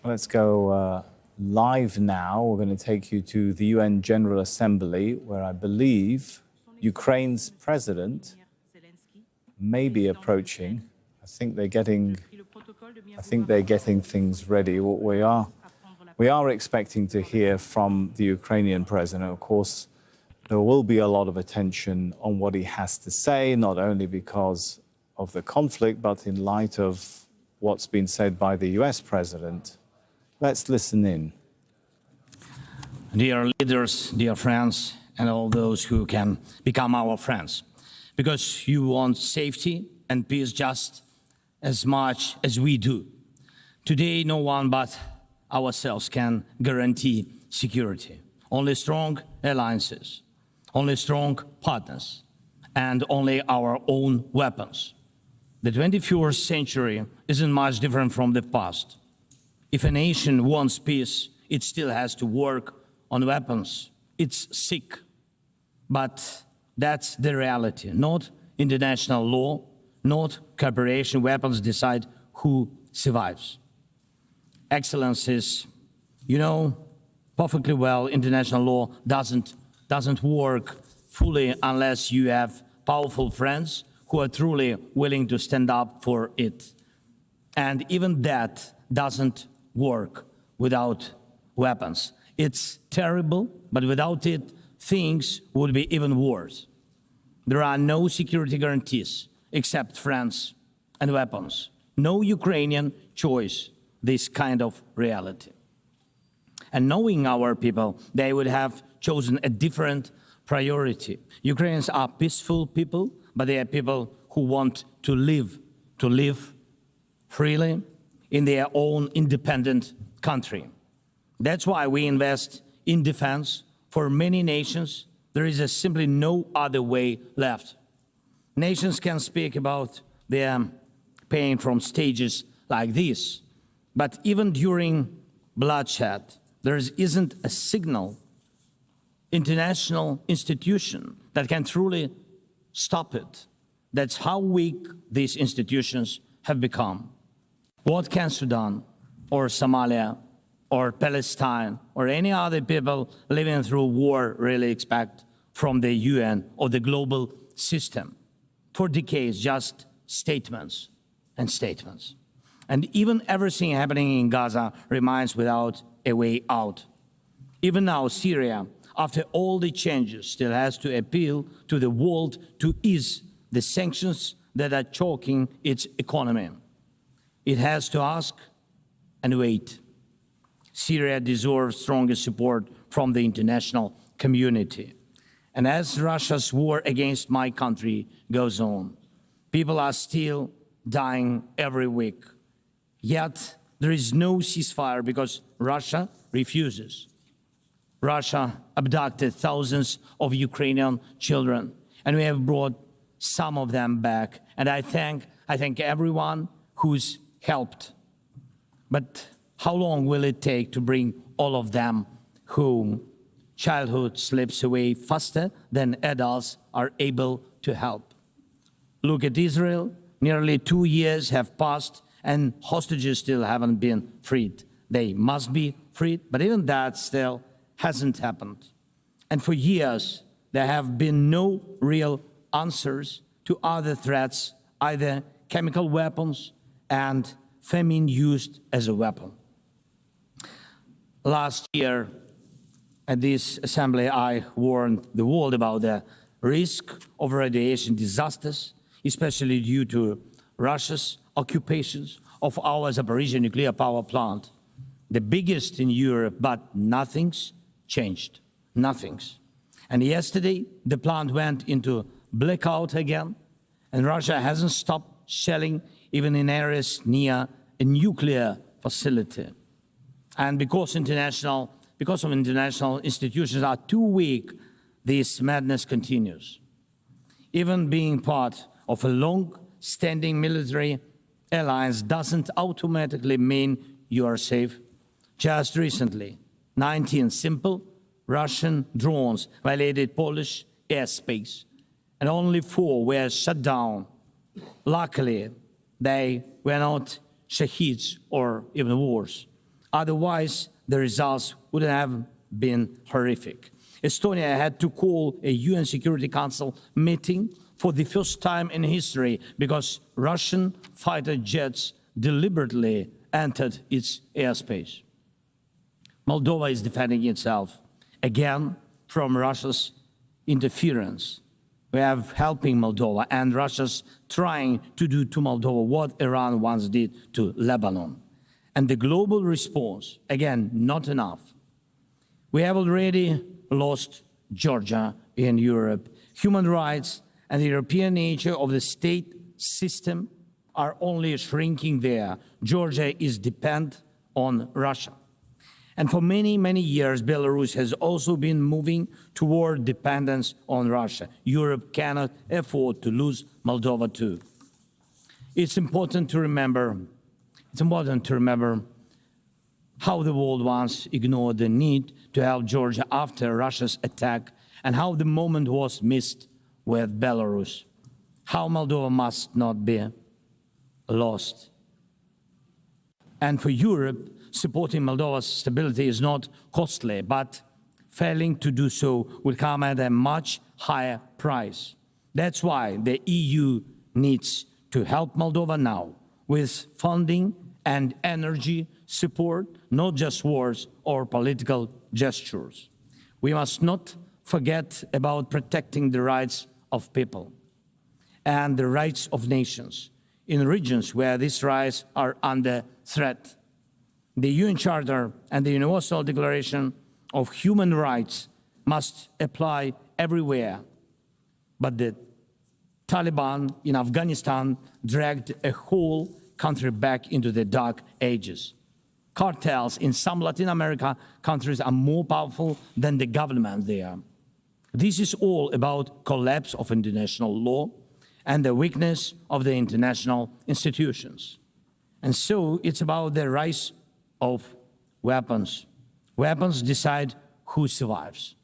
Let's go live now. We're going to take you to the UN General Assembly, where I believe Ukraine's president may be approaching. I think they're getting things ready. We are expecting to hear from the Ukrainian president. Of course, there will be a lot of attention on what he has to say, not only because of the conflict, but in light of what's been said by the US president. Let's listen in. Dear leaders, dear friends, and all those who can become our friends, because you want safety and peace just as much as we do. Today, no one but ourselves can guarantee security. Only strong alliances, only strong partners, and only our own weapons. The 21st century isn't much different from the past. If a nation wants peace, it still has to work on weapons. It's sick. But that's the reality. Not international law, not cooperation. Weapons decide who survives. Excellencies, you know perfectly well international law doesn't work fully unless you have powerful friends who are truly willing to stand up for it. And even that doesn't work without weapons. It's terrible, but without it, things would be even worse. There are no security guarantees except friends and weapons. No Ukrainian choice this kind of reality. And knowing our people, they would have chosen a different priority. Ukrainians are peaceful people, but they are people who want to live freely in their own independent country. That's why we invest in defense. For many nations, there is simply no other way left. Nations can speak about their pain from stages like this, but even during bloodshed, there isn't a single international institution that can truly stop it. That's how weak these institutions have become. What can Sudan or Somalia or Palestine or any other people living through war really expect from the UN or the global system? For decades, just statements and statements. And even everything happening in Gaza remains without a way out. Even now, Syria, after all the changes, still has to appeal to the world to ease the sanctions that are choking its economy. It has to ask and wait. Syria deserves stronger support from the international community. And as Russia's war against my country goes on, people are still dying every week. Yet there is no ceasefire because Russia refuses. Russia abducted thousands of Ukrainian children, and we have brought some of them back. And I thank everyone who's helped. But how long will it take to bring all of them home? Childhood slips away faster than adults are able to help. Look at Israel. Nearly 2 years have passed and hostages still haven't been freed. They must be freed, but even that still hasn't happened. And for years, there have been no real answers to other threats, either chemical weapons and famine used as a weapon. Last year, at this assembly, I warned the world about the risk of radiation disasters, especially due to Russia's occupations of our Zaporizhzhia nuclear power plant, the biggest in Europe, but nothing's changed, nothing's. And yesterday, the plant went into blackout again, and Russia hasn't stopped shelling even in areas near a nuclear facility. And because of international institutions are too weak, this madness continues. Even being part of a long-standing military alliance doesn't automatically mean you are safe. Just recently, 19 simple Russian drones violated Polish airspace, and only 4 were shut down. Luckily, they were not Shaheeds or even worse. Otherwise, the results would have been horrific. Estonia had to call a UN Security Council meeting for the first time in history because Russian fighter jets deliberately entered its airspace. Moldova is defending itself again from Russia's interference. We are helping Moldova, and Russia's trying to do to Moldova what Iran once did to Lebanon. And the global response, again, not enough. We have already lost Georgia in Europe. Human rights and the European nature of the state system are only shrinking there. Georgia is dependent on Russia. And for many, many years, Belarus has also been moving toward dependence on Russia. Europe cannot afford to lose Moldova too. It's important to remember how the world once ignored the need to help Georgia after Russia's attack, and how the moment was missed with Belarus. How Moldova must not be lost. And for Europe, supporting Moldova's stability is not costly, but failing to do so will come at a much higher price. That's why the EU needs to help Moldova now with funding and energy support, not just words or political gestures. We must not forget about protecting the rights of people and the rights of nations in regions where these rights are under threat. The UN Charter and the Universal Declaration of Human Rights must apply everywhere. But the Taliban in Afghanistan dragged a whole country back into the dark ages. Cartels in some Latin America countries are more powerful than the government there. This is all about collapse of international law and the weakness of the international institutions. And so it's about the rise of weapons. Weapons decide who survives.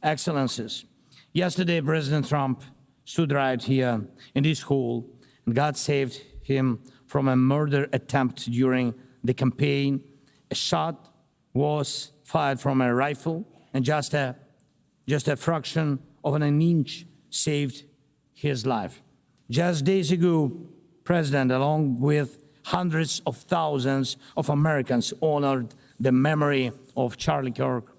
Excellencies, yesterday President Trump stood right here in this hall, and God saved him from a murder attempt during the campaign. A shot was fired from a rifle, and just a fraction of an inch saved his life. Just days ago, President, along with hundreds of thousands of Americans, honored the memory of Charlie Kirk.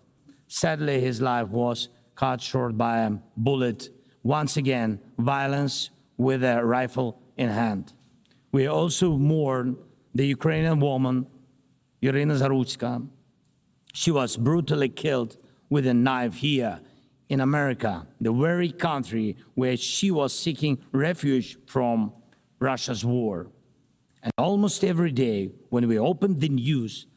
Sadly, his life was cut short by a bullet. Once again, violence with a rifle in hand. We also mourn the Ukrainian woman, Irina Zarutska. She was brutally killed with a knife here in America, the very country where she was seeking refuge from Russia's war. And almost every day, when we open the news,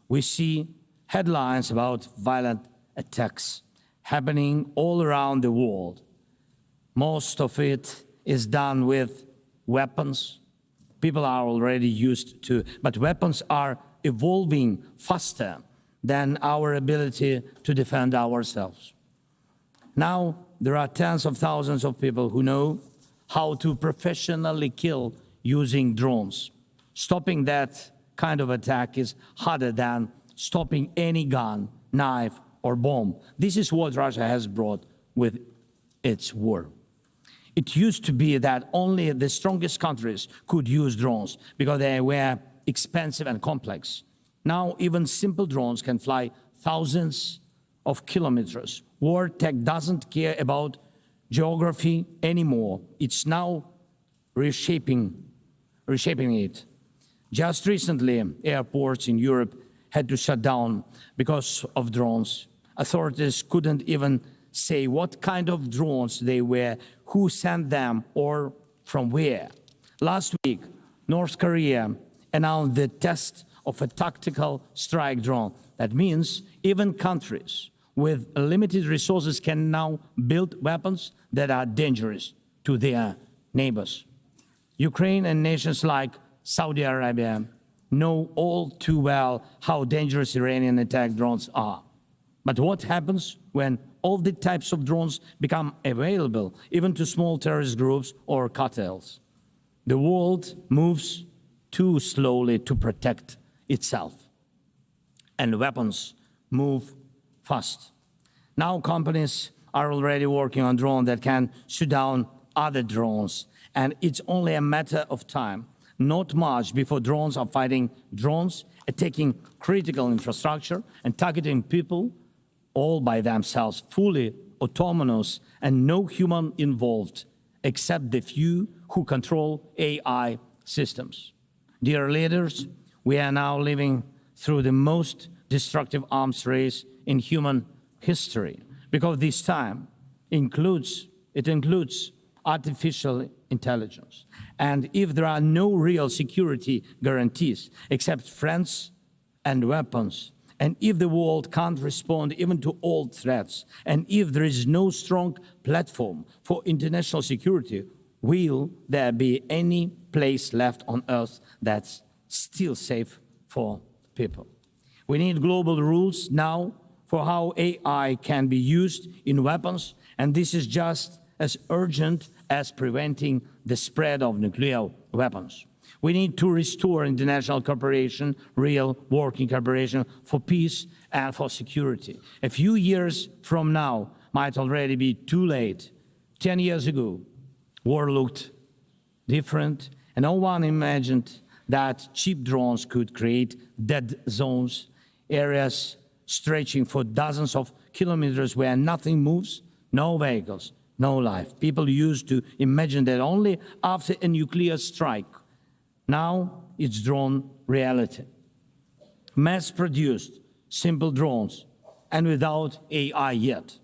we see headlines about violent attacks happening all around the world. Most of it is done with weapons. People are already used to, but weapons are evolving faster than our ability to defend ourselves. Now, there are tens of thousands of people who know how to professionally kill using drones. Stopping that kind of attack is harder than stopping any gun, knife, or bomb. This is what Russia has brought with its war. It used to be that only the strongest countries could use drones because they were expensive and complex. Now, even simple drones can fly thousands of kilometers. War tech doesn't care about geography anymore. It's now reshaping it. Just recently, airports in Europe had to shut down because of drones. Authorities couldn't even say what kind of drones they were, who sent them, or from where. Last week, North Korea announced the test of a tactical strike drone. That means even countries with limited resources can now build weapons that are dangerous to their neighbors. Ukraine and nations like Saudi Arabia know all too well how dangerous Iranian attack drones are. But what happens when all the types of drones become available, even to small terrorist groups or cartels? The world moves too slowly to protect itself. and weapons move fast. Now companies are already working on drones that can shoot down other drones, and it's only a matter of time, not much, before drones are fighting drones, attacking critical infrastructure and targeting people all by themselves, fully autonomous and no human involved, except the few who control AI systems. Dear leaders, we are now living through the most destructive arms race in human history, because this time includes artificial intelligence. And if there are no real security guarantees except friends and weapons, and if the world can't respond even to old threats, and if there is no strong platform for international security, will there be any place left on Earth that's still safe for people? We need global rules now for how AI can be used in weapons, and this is just as urgent as preventing the spread of nuclear weapons. We need to restore international cooperation, real working cooperation for peace and for security. A few years from now might already be too late. 10 years ago, war looked different, and no one imagined that cheap drones could create dead zones, areas stretching for dozens of kilometers where nothing moves, no vehicles, no life. People used to imagine that only after a nuclear strike. Now it's drawn reality. Mass-produced, simple drones, and without AI yet.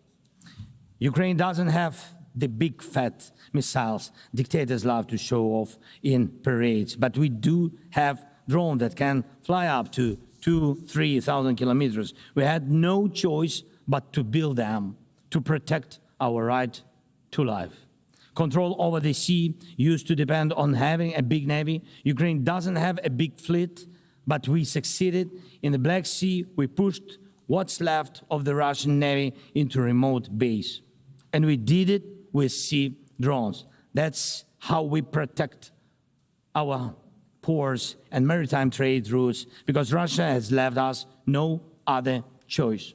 Ukraine doesn't have the big fat missiles dictators love to show off in parades, but we do have drones that can fly up to 2,000–3,000 kilometers. We had no choice but to build them to protect our right to life. Control over the sea used to depend on having a big navy. Ukraine doesn't have a big fleet, but we succeeded. In the Black Sea, we pushed what's left of the Russian navy into a remote base. And we did it with sea drones. That's how we protect our ports and maritime trade routes, because Russia has left us no other choice.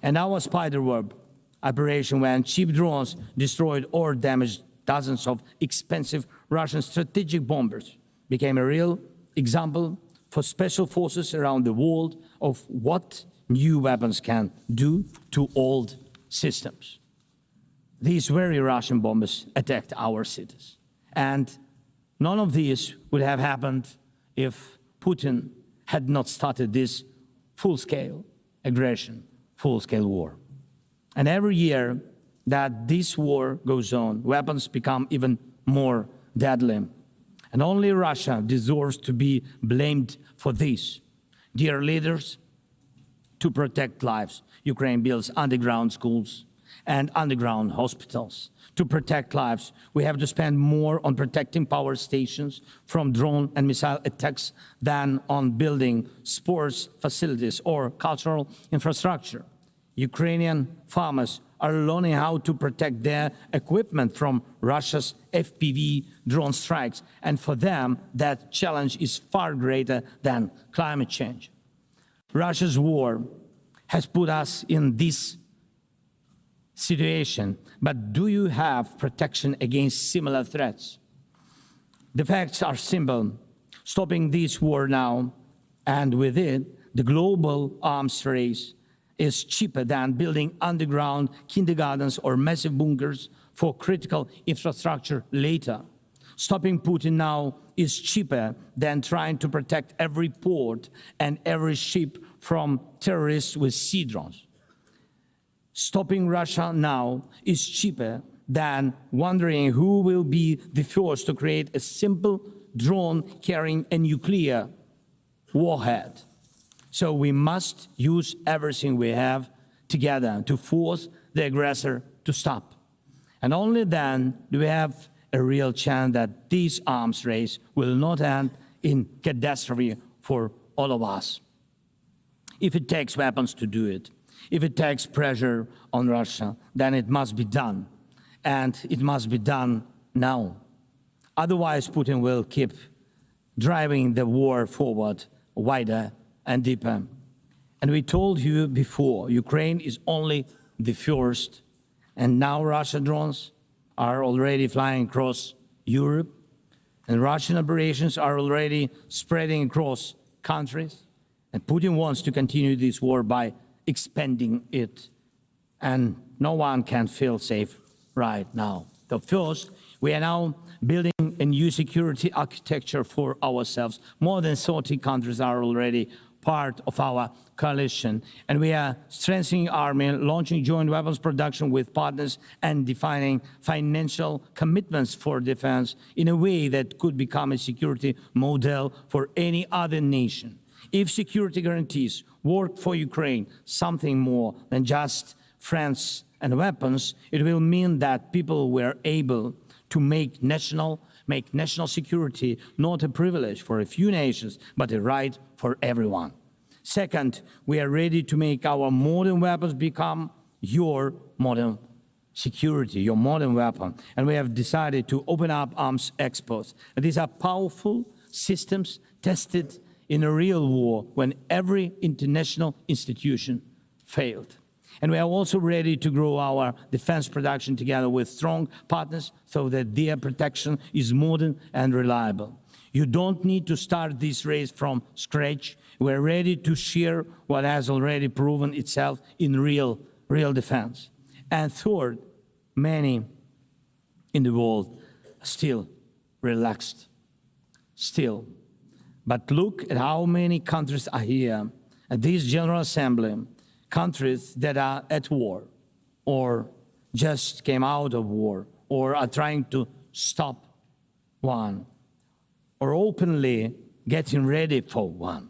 And our spiderweb operation, when cheap drones destroyed or damaged dozens of expensive Russian strategic bombers, became a real example for special forces around the world of what new weapons can do to old systems. These very Russian bombers attacked our cities. And none of this would have happened if Putin had not started this full-scale aggression, full-scale war. And every year that this war goes on, weapons become even more deadly. And only Russia deserves to be blamed for this. Dear leaders, to protect lives, Ukraine builds underground schools and underground hospitals. To protect lives, we have to spend more on protecting power stations from drone and missile attacks than on building sports facilities or cultural infrastructure. Ukrainian farmers are learning how to protect their equipment from Russia's FPV drone strikes, and for them, that challenge is far greater than climate change. Russia's war has put us in this situation, but do you have protection against similar threats? The facts are simple. Stopping this war now, and with it, the global arms race, is cheaper than building underground kindergartens or massive bunkers for critical infrastructure later. Stopping Putin now is cheaper than trying to protect every port and every ship from terrorists with sea drones. Stopping Russia now is cheaper than wondering who will be the first to create a simple drone carrying a nuclear warhead. So we must use everything we have together to force the aggressor to stop. And only then do we have a real chance that this arms race will not end in catastrophe for all of us. If it takes weapons to do it, if it takes pressure on Russia, then it must be done. And it must be done now. Otherwise, Putin will keep driving the war forward wider and deeper. And we told you before, Ukraine is only the first, and now Russian drones are already flying across Europe, and Russian operations are already spreading across countries, and Putin wants to continue this war by expanding it, and no one can feel safe right now. So first, we are now building a new security architecture for ourselves. More than 30 countries are already part of our coalition, and we are strengthening army, launching joint weapons production with partners, and defining financial commitments for defense in a way that could become a security model for any other nation. If security guarantees work for Ukraine, something more than just friends and weapons, it will mean that people were able to make national security not a privilege for a few nations, but a right for everyone. Second, we are ready to make our modern weapons become your modern security, your modern weapon. And we have decided to open up arms exports. And these are powerful systems tested in a real war when every international institution failed. And we are also ready to grow our defense production together with strong partners so that their protection is modern and reliable. You don't need to start this race from scratch. We're ready to share what has already proven itself in real defense. And third, many in the world are still relaxed, still. But look at how many countries are here at this General Assembly, countries that are at war, or just came out of war, or are trying to stop one, or openly getting ready for one.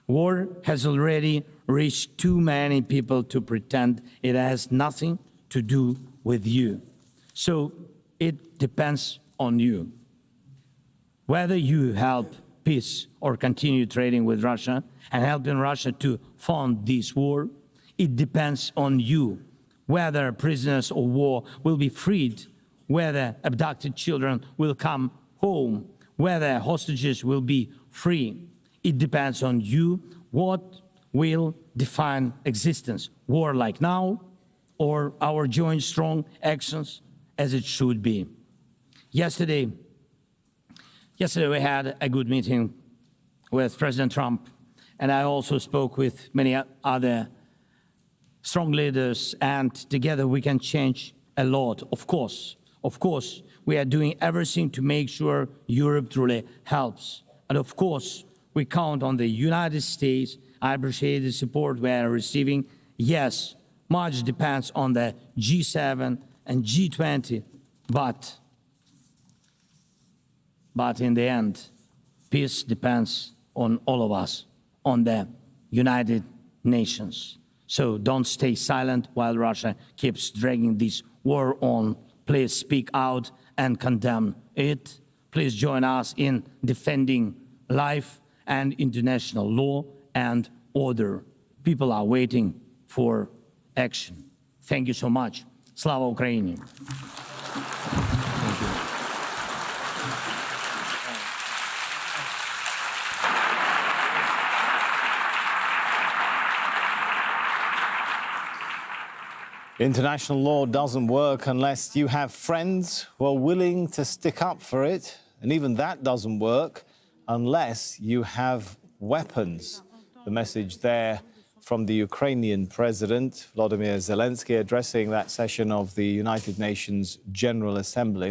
War has already reached too many people to pretend it has nothing to do with you. So it depends on you. Whether you help peace or continue trading with Russia and helping Russia to fund this war, it depends on you. Whether prisoners of war will be freed, whether abducted children will come home, whether hostages will be free. It depends on you what will define existence, war like now, or our joint strong actions as it should be. Yesterday we had a good meeting with President Trump, and I also spoke with many other strong leaders, and together we can change a lot. Of course, we are doing everything to make sure Europe truly helps. And of course, we count on the United States. I appreciate the support we are receiving. Yes, much depends on the G7 and G20, but in the end, peace depends on all of us, on the United Nations. So don't stay silent while Russia keeps dragging this war on. Please speak out and condemn it. Please join us in defending life and international law and order. People are waiting for action. Thank you so much. Slava Ukraini. International law doesn't work unless you have friends who are willing to stick up for it. And even that doesn't work unless you have weapons. The message there from the Ukrainian President Volodymyr Zelenskyy addressing that session of the United Nations General Assembly.